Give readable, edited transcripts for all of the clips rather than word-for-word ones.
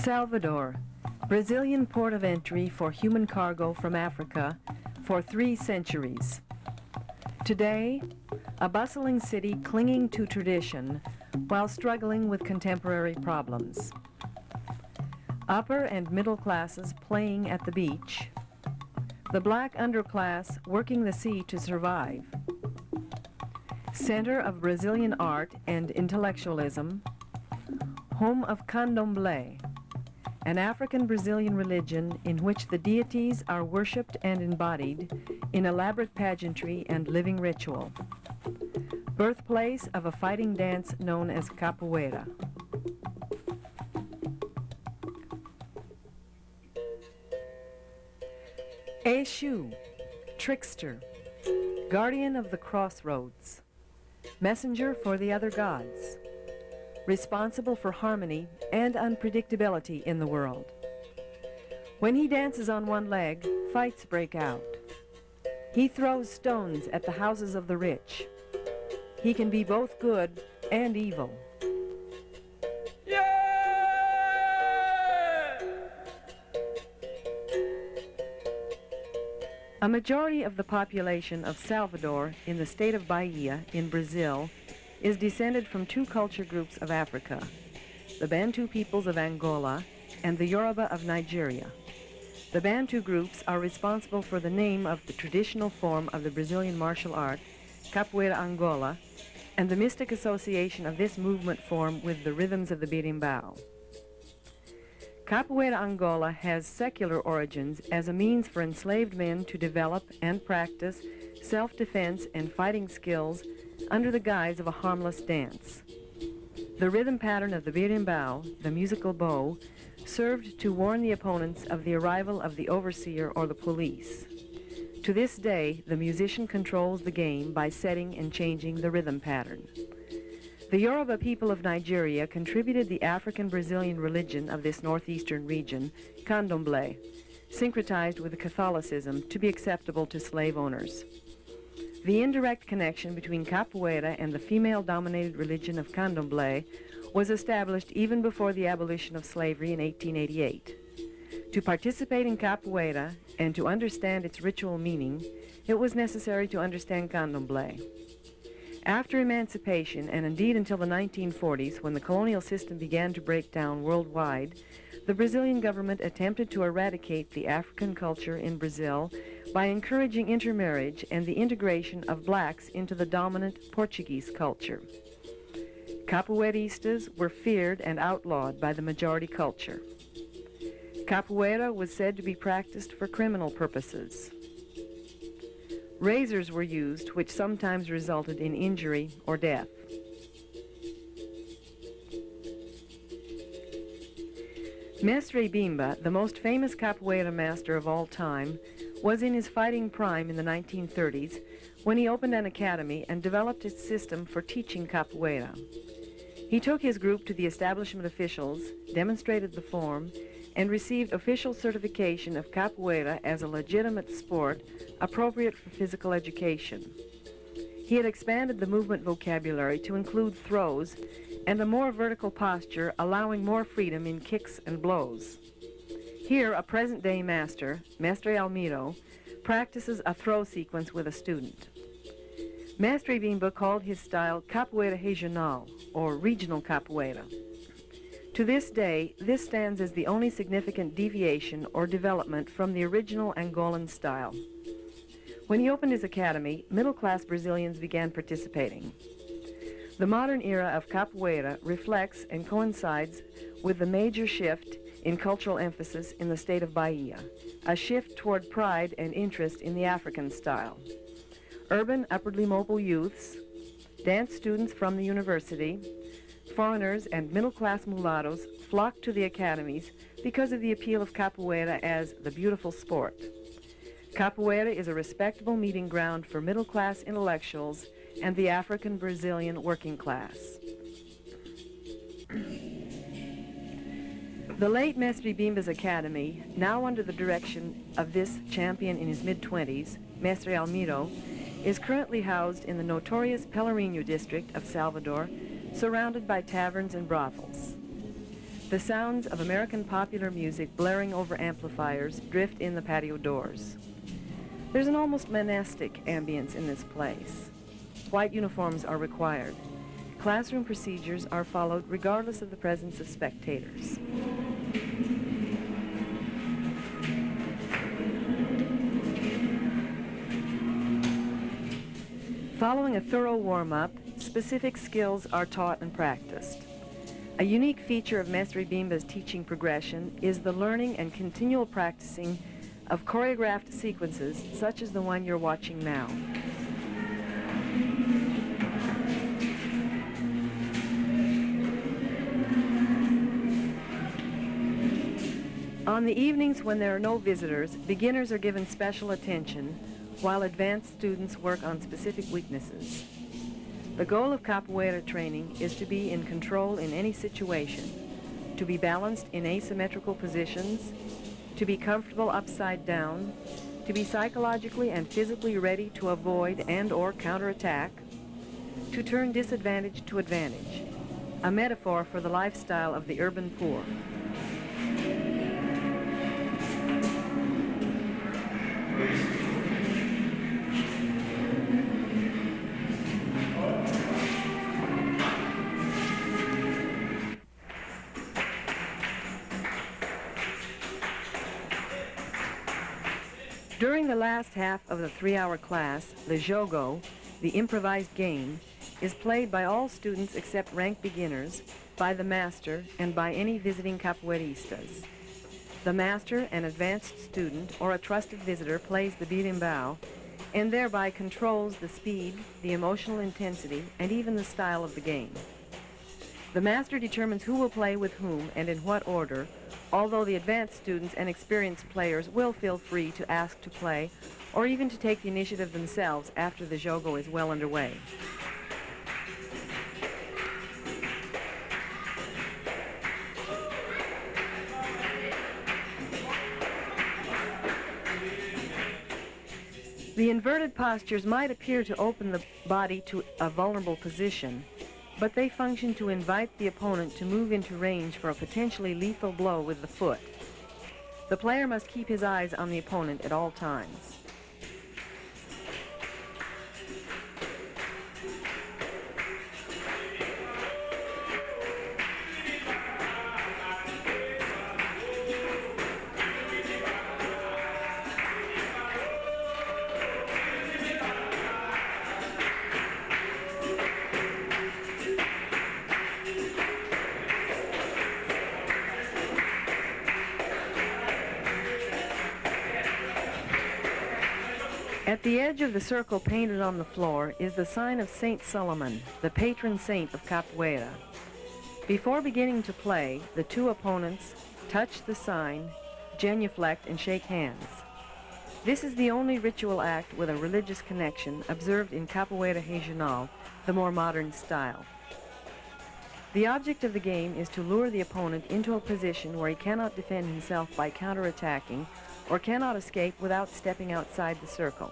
Salvador, Brazilian port of entry for human cargo from Africa for 3 centuries. Today, a bustling city clinging to tradition while struggling with contemporary problems. Upper and middle classes playing at the beach. The black underclass working the sea to survive. Center of Brazilian art and intellectualism. Home of candomblé, an African-Brazilian religion in which the deities are worshipped and embodied in elaborate pageantry and living ritual. Birthplace of a fighting dance known as Capoeira. Exu, trickster, guardian of the crossroads, messenger for the other gods, responsible for harmony and unpredictability in the world. When he dances on one leg, fights break out. He throws stones at the houses of the rich. He can be both good and evil. A majority of the population of Salvador in the state of Bahia in Brazil is descended from 2 culture groups of Africa, the Bantu peoples of Angola and the Yoruba of Nigeria. The Bantu groups are responsible for the name of the traditional form of the Brazilian martial art, Capoeira Angola, and the mystic association of this movement form with the rhythms of the berimbau. Capoeira Angola has secular origins as a means for enslaved men to develop and practice self-defense and fighting skills under the guise of a harmless dance. The rhythm pattern of the berimbau, the musical bow, served to warn the opponents of the arrival of the overseer or the police. To this day, the musician controls the game by setting and changing the rhythm pattern. The Yoruba people of Nigeria contributed the African-Brazilian religion of this northeastern region, candomblé, syncretized with Catholicism to be acceptable to slave owners. The indirect connection between capoeira and the female-dominated religion of candomblé was established even before the abolition of slavery in 1888. To participate in capoeira and to understand its ritual meaning, it was necessary to understand candomblé. After emancipation, and indeed until the 1940s, when the colonial system began to break down worldwide, the Brazilian government attempted to eradicate the African culture in Brazil by encouraging intermarriage and the integration of blacks into the dominant Portuguese culture. Capoeiristas were feared and outlawed by the majority culture. Capoeira was said to be practiced for criminal purposes. Razors were used, which sometimes resulted in injury or death. Mestre Bimba, the most famous capoeira master of all time, was in his fighting prime in the 1930s when he opened an academy and developed its system for teaching capoeira. He took his group to the establishment officials, demonstrated the form, and received official certification of capoeira as a legitimate sport appropriate for physical education. He had expanded the movement vocabulary to include throws and a more vertical posture, allowing more freedom in kicks and blows. Here, a present-day master, Mestre Almiro, practices a throw sequence with a student. Mestre Bimba called his style capoeira regional, or regional capoeira. To this day, this stands as the only significant deviation or development from the original Angolan style. When he opened his academy, middle-class Brazilians began participating. The modern era of capoeira reflects and coincides with the major shift in cultural emphasis in the state of Bahia, a shift toward pride and interest in the African style. Urban, upwardly mobile youths, dance students from the university, foreigners and middle-class mulattoes flocked to the academies because of the appeal of capoeira as the beautiful sport. Capoeira is a respectable meeting ground for middle-class intellectuals and the African-Brazilian working class. The late Mestre Bimba's academy, now under the direction of this champion in his mid-20s, Mestre Almiro, is currently housed in the notorious Pelourinho district of Salvador, surrounded by taverns and brothels. The sounds of American popular music blaring over amplifiers drift in the patio doors. There's an almost monastic ambience in this place. White uniforms are required. Classroom procedures are followed regardless of the presence of spectators. Following a thorough warm-up, specific skills are taught and practiced. A unique feature of Mestre Bimba's teaching progression is the learning and continual practicing of choreographed sequences such as the one you're watching now. On the evenings when there are no visitors, beginners are given special attention, while advanced students work on specific weaknesses. The goal of capoeira training is to be in control in any situation, to be balanced in asymmetrical positions, to be comfortable upside down, to be psychologically and physically ready to avoid and/or counterattack, to turn disadvantage to advantage, a metaphor for the lifestyle of the urban poor. During the last half of the 3-hour class, the jogo, the improvised game, is played by all students except ranked beginners, by the master, and by any visiting capoeiristas. The master, an advanced student, or a trusted visitor plays the birimbau, and thereby controls the speed, the emotional intensity, and even the style of the game. The master determines who will play with whom and in what order, although the advanced students and experienced players will feel free to ask to play or even to take the initiative themselves after the jogo is well underway. The inverted postures might appear to open the body to a vulnerable position, but they function to invite the opponent to move into range for a potentially lethal blow with the foot. The player must keep his eyes on the opponent at all times. At the edge of the circle painted on the floor is the sign of Saint Solomon, the patron saint of capoeira. Before beginning to play, the two opponents touch the sign, genuflect, and shake hands. This is the only ritual act with a religious connection observed in capoeira regional, the more modern style. The object of the game is to lure the opponent into a position where he cannot defend himself by counterattacking or cannot escape without stepping outside the circle.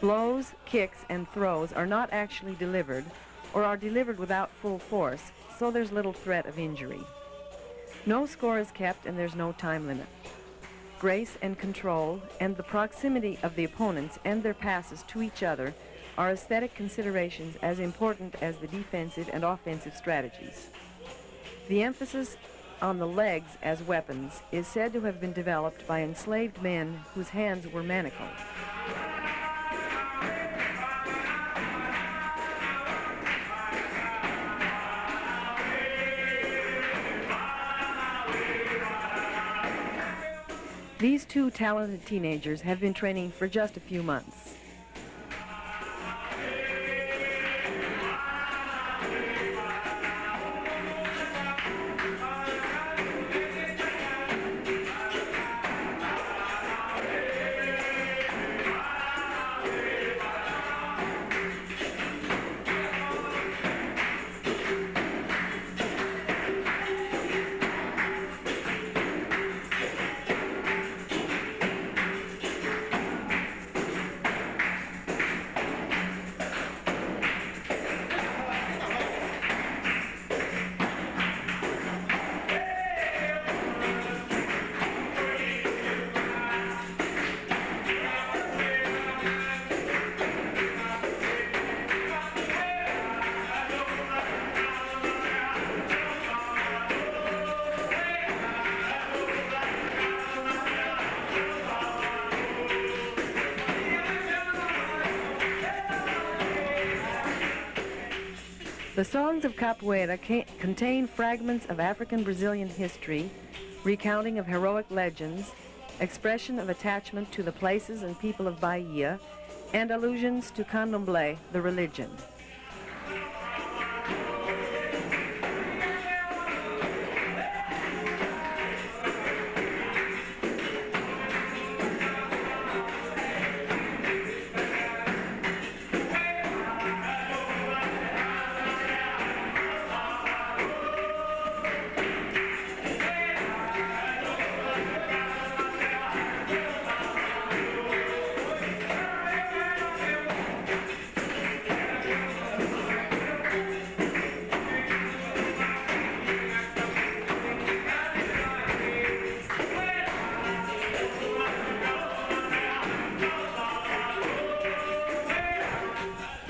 Blows, kicks, and throws are not actually delivered or are delivered without full force, so there's little threat of injury. No score is kept and there's no time limit. Grace and control and the proximity of the opponents and their passes to each other are aesthetic considerations as important as the defensive and offensive strategies. The emphasis on the legs as weapons is said to have been developed by enslaved men whose hands were manacled. These two talented teenagers have been training for just a few months. The songs of capoeira contain fragments of African Brazilian history, recounting of heroic legends, expression of attachment to the places and people of Bahia, and allusions to candomblé, the religion.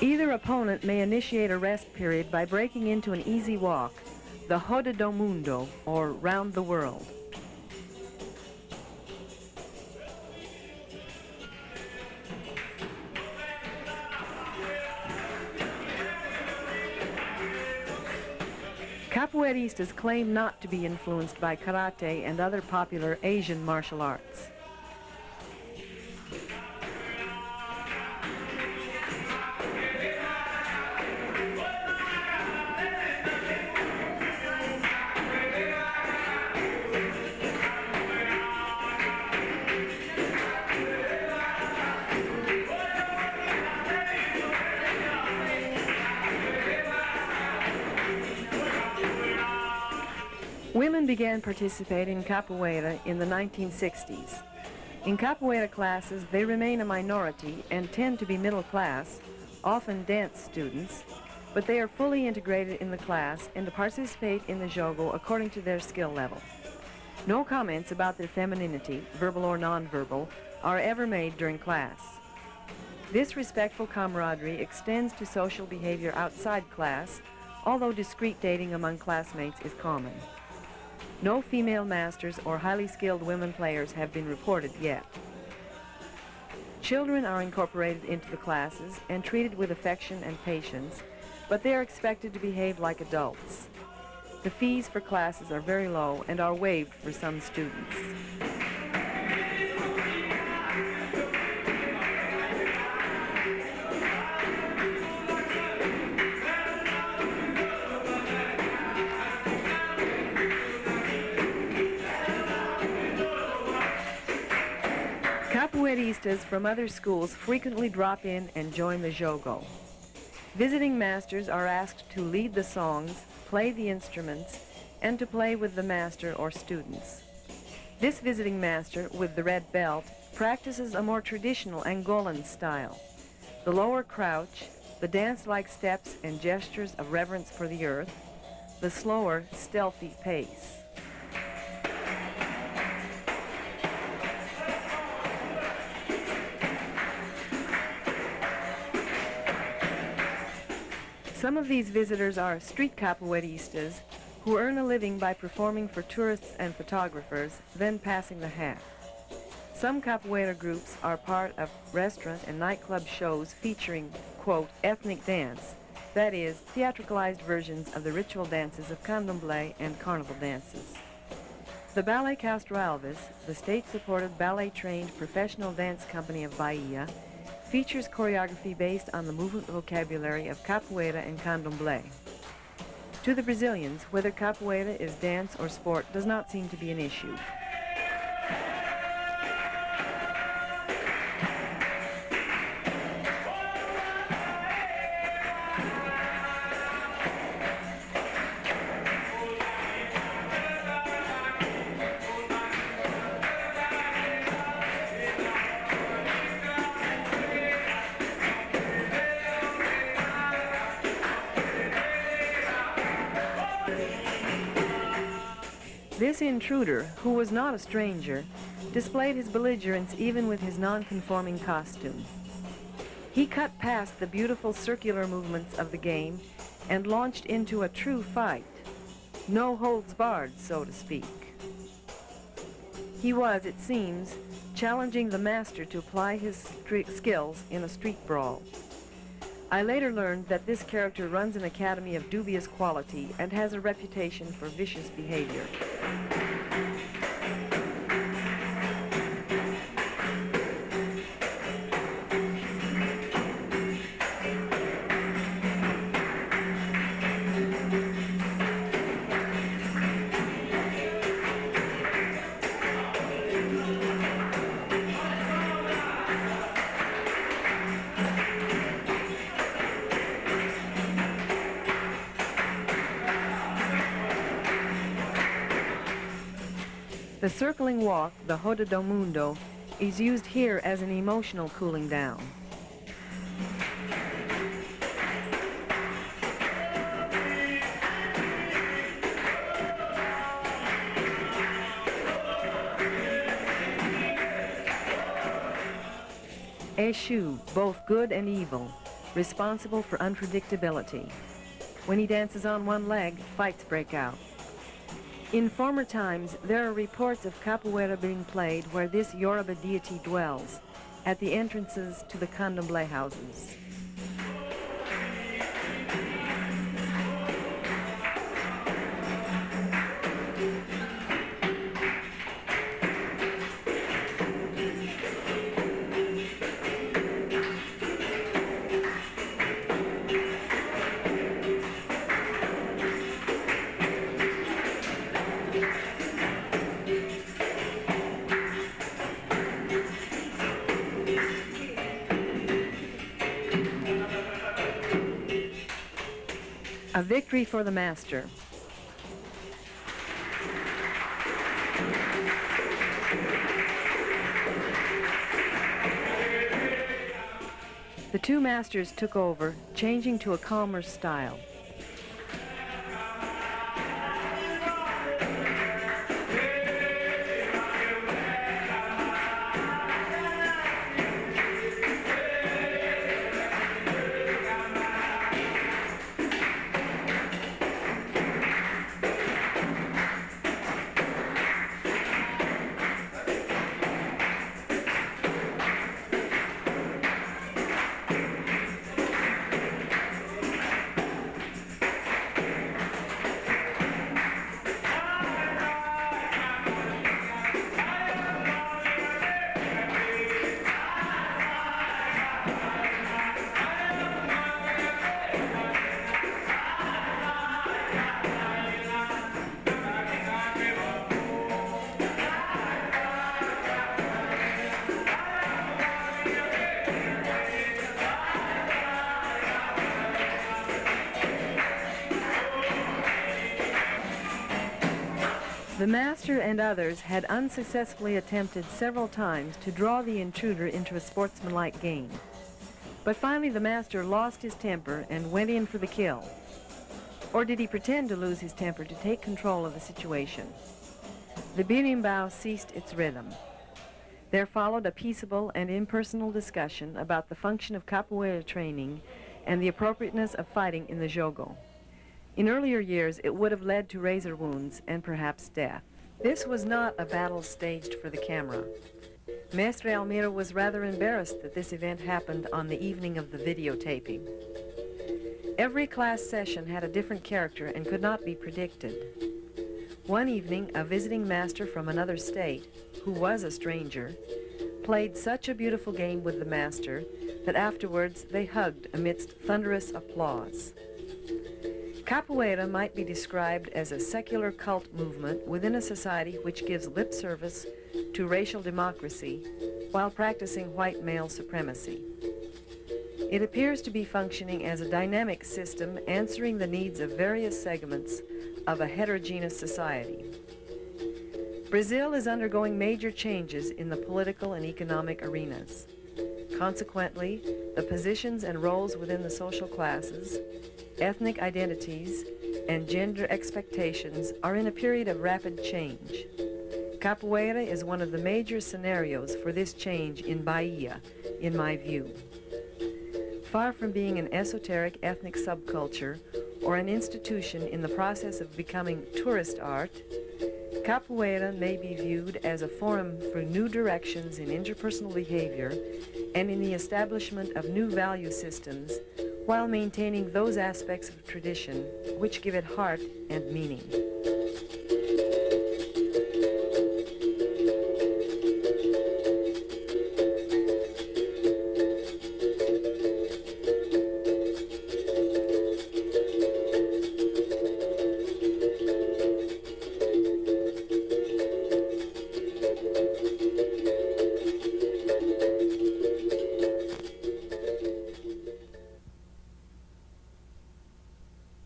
Either opponent may initiate a rest period by breaking into an easy walk, the Roda do Mundo, or round the world. Capoeiristas claim not to be influenced by karate and other popular Asian martial arts. Women began participating in capoeira in the 1960s. In capoeira classes, they remain a minority and tend to be middle class, often dance students, but they are fully integrated in the class and participate in the jogo according to their skill level. No comments about their femininity, verbal or nonverbal, are ever made during class. This respectful camaraderie extends to social behavior outside class, although discreet dating among classmates is common. No female masters or highly skilled women players have been reported yet. Children are incorporated into the classes and treated with affection and patience, but they are expected to behave like adults. The fees for classes are very low and are waived for some students. Capoeiristas from other schools frequently drop in and join the jogo. Visiting masters are asked to lead the songs, play the instruments, and to play with the master or students. This visiting master, with the red belt, practices a more traditional Angolan style. The lower crouch, the dance-like steps and gestures of reverence for the earth, the slower, stealthy pace. Some of these visitors are street capoeiristas who earn a living by performing for tourists and photographers, then passing the hat. Some capoeira groups are part of restaurant and nightclub shows featuring, quote, ethnic dance, that is, theatricalized versions of the ritual dances of candomblé and carnival dances. The Ballet Castro Alves, the state-supported ballet-trained professional dance company of Bahia, features choreography based on the movement vocabulary of capoeira and candomblé. To the Brazilians, whether capoeira is dance or sport does not seem to be an issue. This intruder, who was not a stranger, displayed his belligerence even with his non-conforming costume. He cut past the beautiful circular movements of the game and launched into a true fight, no holds barred, so to speak. He was, it seems, challenging the master to apply his skills in a street brawl. I later learned that this character runs an academy of dubious quality and has a reputation for vicious behavior. The circling walk, the Roda do Mundo, is used here as an emotional cooling down. Eshu, both good and evil, responsible for unpredictability. When he dances on one leg, fights break out. In former times, there are reports of capoeira being played where this Yoruba deity dwells, at the entrances to the candomblé houses. A victory for the master. The two masters took over, changing to a calmer style. The master and others had unsuccessfully attempted several times to draw the intruder into a sportsmanlike game. But finally the master lost his temper and went in for the kill. Or did he pretend to lose his temper to take control of the situation? The birimbau ceased its rhythm. There followed a peaceable and impersonal discussion about the function of capoeira training and the appropriateness of fighting in the jogo. In earlier years, it would have led to razor wounds and perhaps death. This was not a battle staged for the camera. Mestre Almeida was rather embarrassed that this event happened on the evening of the videotaping. Every class session had a different character and could not be predicted. One evening, a visiting master from another state, who was a stranger, played such a beautiful game with the master that afterwards they hugged amidst thunderous applause. Capoeira might be described as a secular cult movement within a society which gives lip service to racial democracy while practicing white male supremacy. It appears to be functioning as a dynamic system answering the needs of various segments of a heterogeneous society. Brazil is undergoing major changes in the political and economic arenas. Consequently, the positions and roles within the social classes, ethnic identities, and gender expectations are in a period of rapid change. Capoeira is one of the major scenarios for this change in Bahia, in my view. Far from being an esoteric ethnic subculture or an institution in the process of becoming tourist art, Capoeira may be viewed as a forum for new directions in interpersonal behavior and in the establishment of new value systems while maintaining those aspects of tradition which give it heart and meaning.